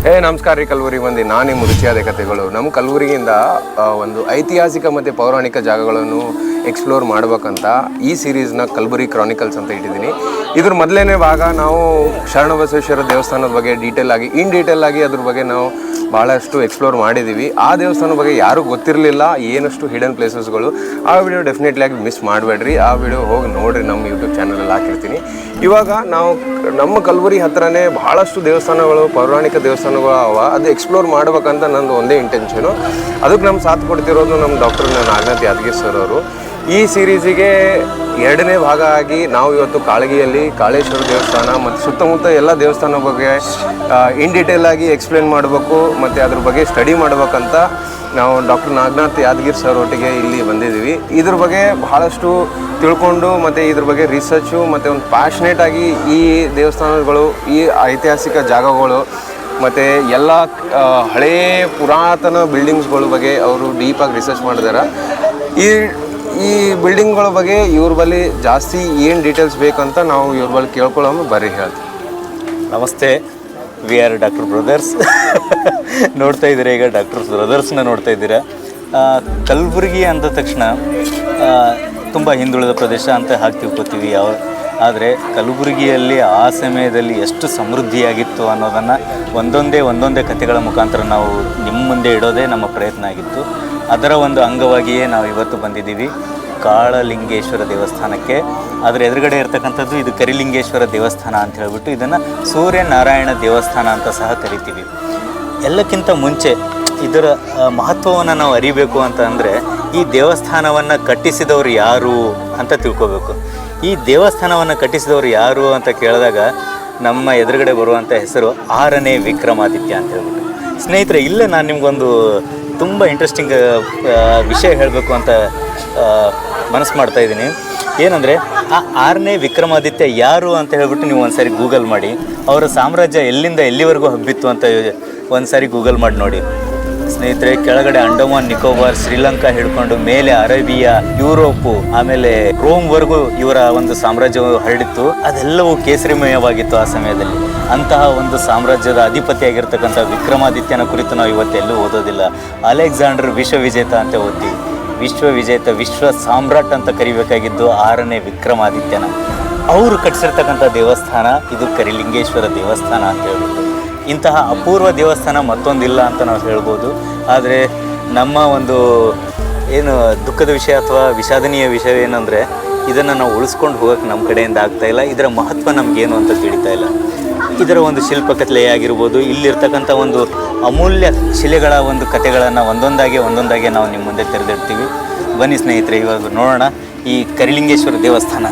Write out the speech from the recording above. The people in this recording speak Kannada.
ನಮಸ್ಕಾರ ರೀ ಕಲಬುರಗಿ ಮಂದಿ. ನಾನು ನಿಮ್ಮ ರುಚಿಯಾದ ಕಥೆಗಳು. ನಮ್ಮ ಕಲಬುರಗಿಯಿಂದ ಒಂದು ಐತಿಹಾಸಿಕ ಮತ್ತು ಪೌರಾಣಿಕ ಜಾಗಗಳನ್ನು ಎಕ್ಸ್ಪ್ಲೋರ್ ಮಾಡ್ಬೇಕಂತ ಈ ಸೀರೀಸ್ನ ಕಲಬುರಗಿ ಕ್ರಾನಿಕಲ್ಸ್ ಅಂತ ಇಟ್ಟಿದ್ದೀನಿ. ಇದ್ರ ಮೊದಲನೇ ಭಾಗ ನಾವು ಶರಣಬಸವೇಶ್ವರ ದೇವಸ್ಥಾನದ ಬಗ್ಗೆ ಇನ್ ಡೀಟೇಲ್ ಆಗಿ ಅದ್ರ ಬಗ್ಗೆ ನಾವು ಭಾಳಷ್ಟು ಎಕ್ಸ್ಪ್ಲೋರ್ ಮಾಡಿದ್ದೀವಿ. ಆ ದೇವಸ್ಥಾನದ ಬಗ್ಗೆ ಯಾರೂ ಗೊತ್ತಿರಲಿಲ್ಲ, ಏನಷ್ಟು ಹಿಡನ್ ಪ್ಲೇಸಸ್ಗಳು. ಆ ವಿಡಿಯೋ ಡೆಫಿನೆಟ್ಲಿ ಆಗಿ ಮಿಸ್ ಮಾಡಬೇಡ್ರಿ. ಆ ವಿಡಿಯೋ ಹೋಗಿ ನೋಡಿರಿ, ನಮ್ಮ ಯೂಟ್ಯೂಬ್ ಚಾನಲಲ್ಲಿ ಹಾಕಿರ್ತೀನಿ. ಇವಾಗ ನಾವು ನಮ್ಮ ಕಲಬುರಗಿ ಹತ್ರನೇ ಭಾಳಷ್ಟು ದೇವಸ್ಥಾನಗಳು, ಪೌರಾಣಿಕ ದೇವಸ್ಥಾನಗಳು ಅವ. ಅದು ಎಕ್ಸ್ಪ್ಲೋರ್ ಮಾಡ್ಬೇಕಂತ ನಂದು ಒಂದೇ ಇಂಟೆನ್ಷನು. ಅದಕ್ಕೆ ನಮ್ಮ ಸಾಥ್ ಕೊಡ್ತಿರೋದು ನಮ್ಮ ಡಾಕ್ಟರ್ ನಾಗನಾಥ್ ಯಾದಗಿರಿ ಸರ್ ಅವರು. ಈ ಸೀರೀಸಿಗೆ 2ನೇ ಭಾಗ ಆಗಿ ನಾವು ಇವತ್ತು ಕಾಳಗಿಯಲ್ಲಿ ಕಾಳೇಶ್ವರ ದೇವಸ್ಥಾನ ಮತ್ತು ಸುತ್ತಮುತ್ತ ಎಲ್ಲ ದೇವಸ್ಥಾನ ಬಗ್ಗೆ ಇನ್ ಡೀಟೇಲ್ ಆಗಿ ಎಕ್ಸ್ಪ್ಲೇನ್ ಮಾಡಬೇಕು ಮತ್ತು ಅದ್ರ ಬಗ್ಗೆ ಸ್ಟಡಿ ಮಾಡ್ಬೇಕಂತ ನಾವು ಡಾಕ್ಟರ್ ನಾಗನಾಥ್ ಯಾದಗಿರಿ ಸರ್ ಒಟ್ಟಿಗೆ ಇಲ್ಲಿ ಬಂದಿದ್ದೀವಿ. ಇದ್ರ ಬಗ್ಗೆ ಭಾಳಷ್ಟು ತಿಳ್ಕೊಂಡು ಮತ್ತು ಇದ್ರ ಬಗ್ಗೆ ರಿಸರ್ಚು ಮತ್ತು ಒಂದು ಪ್ಯಾಷನೇಟಾಗಿ ಈ ದೇವಸ್ಥಾನಗಳು, ಈ ಐತಿಹಾಸಿಕ ಜಾಗಗಳು ಮತ್ತು ಎಲ್ಲ ಹಳೇ ಪುರಾತನ ಬಿಲ್ಡಿಂಗ್ಸ್ಗಳ ಬಗ್ಗೆ ಅವರು ಡೀಪಾಗಿ ರಿಸರ್ಚ್ ಮಾಡಿದ್ದಾರೆ. ಈ ಬಿಲ್ಡಿಂಗ್ಗಳ ಬಗ್ಗೆ ಇವ್ರ ಬಳಿ ಜಾಸ್ತಿ ಏನು ಡೀಟೇಲ್ಸ್ ಬೇಕಂತ ನಾವು ಇವ್ರ ಬಳಿ ಕೇಳ್ಕೊಳ್ಳೋಣ. ಬರ್ರಿ ಹೇಳ್ತೀವಿ. ನಮಸ್ತೆ, ವಿ ಆರ್ ಡಾಕ್ಟರ್ ಬ್ರದರ್ಸ್. ನೋಡ್ತಾ ಇದ್ದೀರಾ, ಈಗ ಡಾಕ್ಟರ್ ಬ್ರದರ್ಸ್ನ ನೋಡ್ತಾ ಇದ್ದೀರಾ. ಕಲಬುರಗಿ ಅಂದ ತಕ್ಷಣ ತುಂಬ ಹಿಂದುಳಿದ ಪ್ರದೇಶ ಅಂತ ಹಾಕಿ ತಿಳ್ಕೊತೀವಿ. ಆದರೆ ಕಲಬುರಗಿಯಲ್ಲಿ ಆ ಸಮಯದಲ್ಲಿ ಎಷ್ಟು ಸಮೃದ್ಧಿಯಾಗಿತ್ತು ಅನ್ನೋದನ್ನು ಒಂದೊಂದೇ ಕಥೆಗಳ ಮುಖಾಂತರ ನಾವು ನಿಮ್ಮ ಮುಂದೆ ಇಡೋದೇ ನಮ್ಮ ಪ್ರಯತ್ನ ಆಗಿತ್ತು. ಅದರ ಒಂದು ಅಂಗವಾಗಿಯೇ ನಾವು ಇವತ್ತು ಬಂದಿದ್ದೀವಿ ಕಾಳಲಿಂಗೇಶ್ವರ ದೇವಸ್ಥಾನಕ್ಕೆ. ಅದರ ಎದುರುಗಡೆ ಇರ್ತಕ್ಕಂಥದ್ದು ಇದು ಕರಿಲಿಂಗೇಶ್ವರ ದೇವಸ್ಥಾನ ಅಂತ ಹೇಳಿಬಿಟ್ಟು ಇದನ್ನು ಸೂರ್ಯನಾರಾಯಣ ದೇವಸ್ಥಾನ ಅಂತ ಸಹ ಕರಿತೀವಿ. ಎಲ್ಲಕ್ಕಿಂತ ಮುಂಚೆ ಇದರ ಮಹತ್ವವನ್ನು ನಾವು ಅರಿಬೇಕು ಅಂತ ಅಂದರೆ ಈ ದೇವಸ್ಥಾನವನ್ನು ಕಟ್ಟಿಸಿದವರು ಯಾರು ಅಂತ ತಿಳ್ಕೊಬೇಕು. ಈ ದೇವಸ್ಥಾನವನ್ನು ಕಟ್ಟಿಸಿದವರು ಯಾರು ಅಂತ ಕೇಳಿದಾಗ ನಮ್ಮ ಎದುರುಗಡೆ ಬರುವಂಥ ಹೆಸರು 6ನೇ ವಿಕ್ರಮಾದಿತ್ಯ ಅಂತ ಹೇಳ್ಬಿಟ್ಟು. ಸ್ನೇಹಿತರೆ, ಇಲ್ಲೇ ನಾನು ನಿಮಗೊಂದು ತುಂಬ ಇಂಟ್ರೆಸ್ಟಿಂಗ್ ವಿಷಯ ಹೇಳಬೇಕು ಅಂತ ಮನಸ್ಸು ಮಾಡ್ತಾಯಿದ್ದೀನಿ. ಏನಂದರೆ ಆ 6ನೇ ವಿಕ್ರಮಾದಿತ್ಯ ಯಾರು ಅಂತ ಹೇಳ್ಬಿಟ್ಟು ನೀವು ಒಂದು ಸಾರಿ ಗೂಗಲ್ ಮಾಡಿ. ಅವರ ಸಾಮ್ರಾಜ್ಯ ಎಲ್ಲಿಂದ ಎಲ್ಲಿವರೆಗೂ ಹಬ್ಬಿತ್ತು ಅಂತ ಒಂದು ಸಾರಿ ಗೂಗಲ್ ಮಾಡಿ ನೋಡಿ ಸ್ನೇಹಿತರೆ. ಕೆಳಗಡೆ ಅಂಡಮಾನ್ ನಿಕೋಬಾರ್, ಶ್ರೀಲಂಕಾ ಹಿಡ್ಕೊಂಡು ಮೇಲೆ ಅರೇಬಿಯಾ, ಯುರೋಪು, ಆಮೇಲೆ ರೋಮ್ವರೆಗೂ ಇವರ ಒಂದು ಸಾಮ್ರಾಜ್ಯ ಹರಡಿತ್ತು. ಅದೆಲ್ಲವೂ ಕೇಸರಿಮಯವಾಗಿತ್ತು ಆ ಸಮಯದಲ್ಲಿ. ಅಂತಹ ಒಂದು ಸಾಮ್ರಾಜ್ಯದ ಅಧಿಪತಿಯಾಗಿರ್ತಕ್ಕಂಥ ವಿಕ್ರಮಾದಿತ್ಯನ ಕುರಿತು ನಾವು ಇವತ್ತೆಲ್ಲೂ ಓದೋದಿಲ್ಲ. ಅಲೆಕ್ಸಾಂಡರ್ ವಿಶ್ವವಿಜೇತ ಅಂತ ಓದ್ತೀವಿ. ವಿಶ್ವವಿಜೇತ, ವಿಶ್ವ ಸಾಮ್ರಾಟ್ ಅಂತ ಕರಿಬೇಕಾಗಿದ್ದು 6ನೇ ವಿಕ್ರಮಾದಿತ್ಯನ. ಅವರು ಕಟ್ಟಿಸಿರ್ತಕ್ಕಂಥ ದೇವಸ್ಥಾನ ಇದು ಕರಿಲಿಂಗೇಶ್ವರ ದೇವಸ್ಥಾನ ಅಂತ ಹೇಳ್ಬಿಟ್ಟು. ಇಂತಹ ಅಪೂರ್ವ ದೇವಸ್ಥಾನ ಮತ್ತೊಂದಿಲ್ಲ ಅಂತ ನಾವು ಹೇಳ್ಬೋದು. ಆದರೆ ನಮ್ಮ ಒಂದು ಏನು ದುಃಖದ ವಿಷಯ ಅಥವಾ ವಿಷಾದನೀಯ ವಿಷಯ ಏನಂದರೆ ಇದನ್ನು ನಾವು ಉಳಿಸ್ಕೊಂಡು ಹೋಗೋಕ್ಕೆ ನಮ್ಮ ಕಡೆಯಿಂದ ಆಗ್ತಾಯಿಲ್ಲ. ಇದರ ಮಹತ್ವ ನಮಗೇನು ಅಂತ ತಿಳಿತಾ ಇಲ್ಲ. ಇದರ ಒಂದು ಶಿಲ್ಪಕಲೆ ಆಗಿರ್ಬೋದು, ಇಲ್ಲಿರ್ತಕ್ಕಂಥ ಒಂದು ಅಮೂಲ್ಯ ಶಿಲೆಗಳ ಒಂದು ಕಥೆಗಳನ್ನು ಒಂದೊಂದಾಗಿ ನಾವು ನಿಮ್ಮ ಮುಂದೆ ತೆರೆದಿಡ್ತೀವಿ. ಬನ್ನಿ ಸ್ನೇಹಿತರೆ, ಇವಾಗ ನೋಡೋಣ ಈ ಕರಿಲಿಂಗೇಶ್ವರ ದೇವಸ್ಥಾನ.